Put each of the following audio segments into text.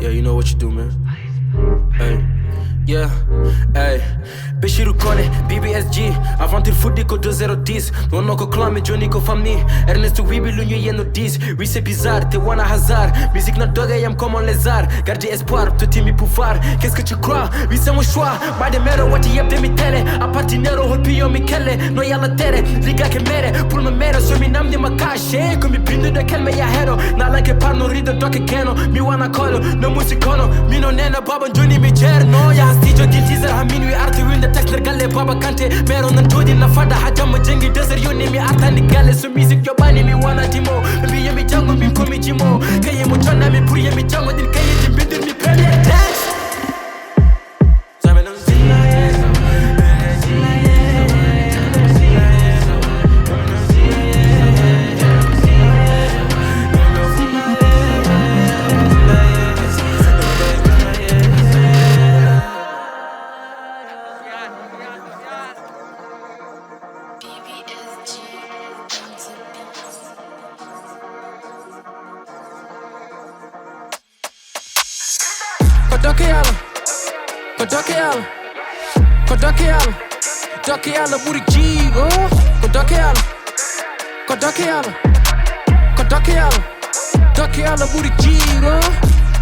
Yeah, you know what you do, man. Hey, yeah, hey. Peshiru KONÉ, BBSG. Aventure foot ko 2010. Non ko clan mais Johnny ko famille. Ernest Wibi l'union yeno 10. Oui c'est bizarre, t'es wana hasard. Musique na doga yam comme on les arts. Garder espoir, tout est mi pouvoir. Qu'est-ce que tu crois? Oui c'est mon choix. By the mero what yep de mi tele. A partinero holpio mi kelle. No yalla tere, liga che mere. Pour me mere so mi nam di ma cache. Come bindu de kelme ya hero. Na like parno rido DOKKÉ keno. Mi wana kolo, no musikono. Mi no nena baba Johnny mi cerno. Ya stijo di teaser ha minui arte winde text galle baba KANTÉ. Mero nan todi na fada ha jamma jengi desert yoni mi artani galle. So music yobani mi wana timo. Mi yemi jango mi komi jimo. Kaye mo chona mi pour yemi jango din kaye di bindur mi premier dance. DOKKÉ alla booty giro. DOKKÉ alla booty giro.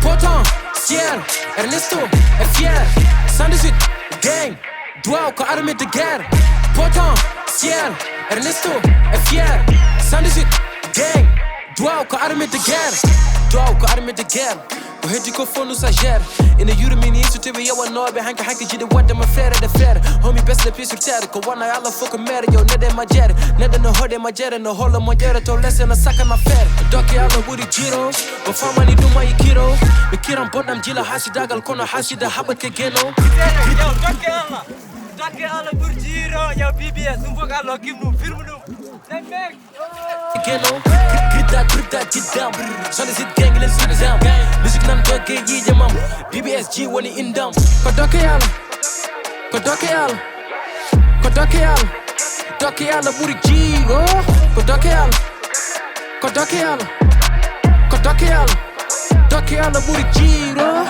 Potentiel, Ernesto est fier. 118 gang, doigt au armée de guerre. Potentiel, Ernesto est fier. 118 gang, doigt au armée de guerre. Doigt au armée de guerre. På hedi ko fonu sa gère. In the Euro mini så tv jag var nobbe. Hanka gide wadda ma fere de fere. Homie best le pis sur terre. Ko wana alla fucking mer. Yo nede ma gere. Nede no hode ma gere. No holla ma gere. To lesen na saka na fere. DOKKÉ alla booty giro. Wa fama ni duma i kiro. Be kiran bodam jila hasi dagal kono hasi da habat ke geno. DOKKÉ alla booty giro. Yo BBS umbo gallo kimnu firmnu. Geno. Grita jidam. J'en ai cette gang les exam. Musique nam DOKKÉ yi jamam. BBSG woni indam. Ko DOKKÉ alla booty giro. Ko DOKKÉ alla booty giro.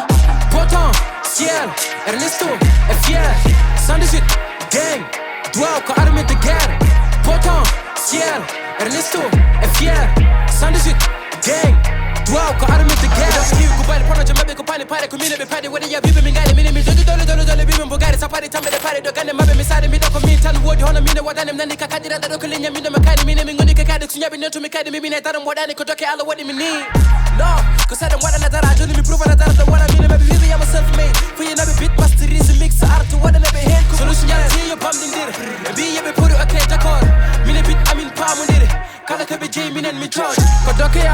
Potentiel, Ernesto est fier. 118 gang, doigt au armée de guerre. Potentiel, Ernesto est fier. 118 gang, doigt au armée de guerre. Ku bali pono jamabe ku pani pare ku mine be pade wadi ya bibe mingale mine mi dole bibe mbogare sapari tambe de pare do gane mabe mi sare mi do ko mi tan wodi hono mine wadane nani ka kadira da do ko linya mine makani mine mi ngoni ka kade kunyabe neto mi kade mi mine taram wadane ko DOKKÉ alla wadi mi ni. No, ko sadam wadana dara joni mi prova na dara da wada mine mabe bibe ya self made. Fu ye nabe beat masterise mix art wadana be hen ko solution ya ti yo pam dindir. Bi ye be podu okay d'accord. Mine beat amin pa mundir. Kala ka be jey minen mi charge. Ko DOKKÉ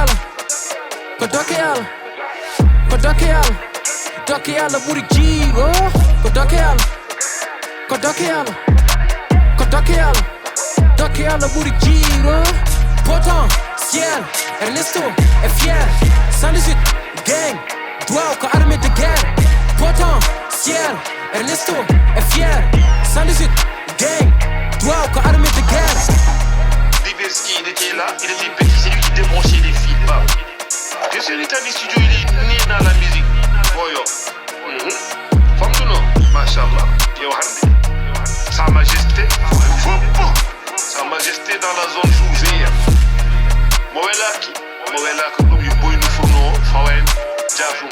alla booty giro. Ko DOKKÉ alla booty giro. Potentiel, Ernesto est fier. 118 gang, doigt au armée de guerre. Potentiel, Ernesto est fier. 118 gang, doigt au armée de guerre. BBSG, il était là, il était petit, c'est lui qui débranchait les fils. Bien sûr, il était dans studio, il est né dans la musique. Voyons. Femme de nous, machallah. Sa Majesté, Sa Majesté dans la zone jouvée. Mowelaki, nous boy nous fourneaux, Fawen, Jafou.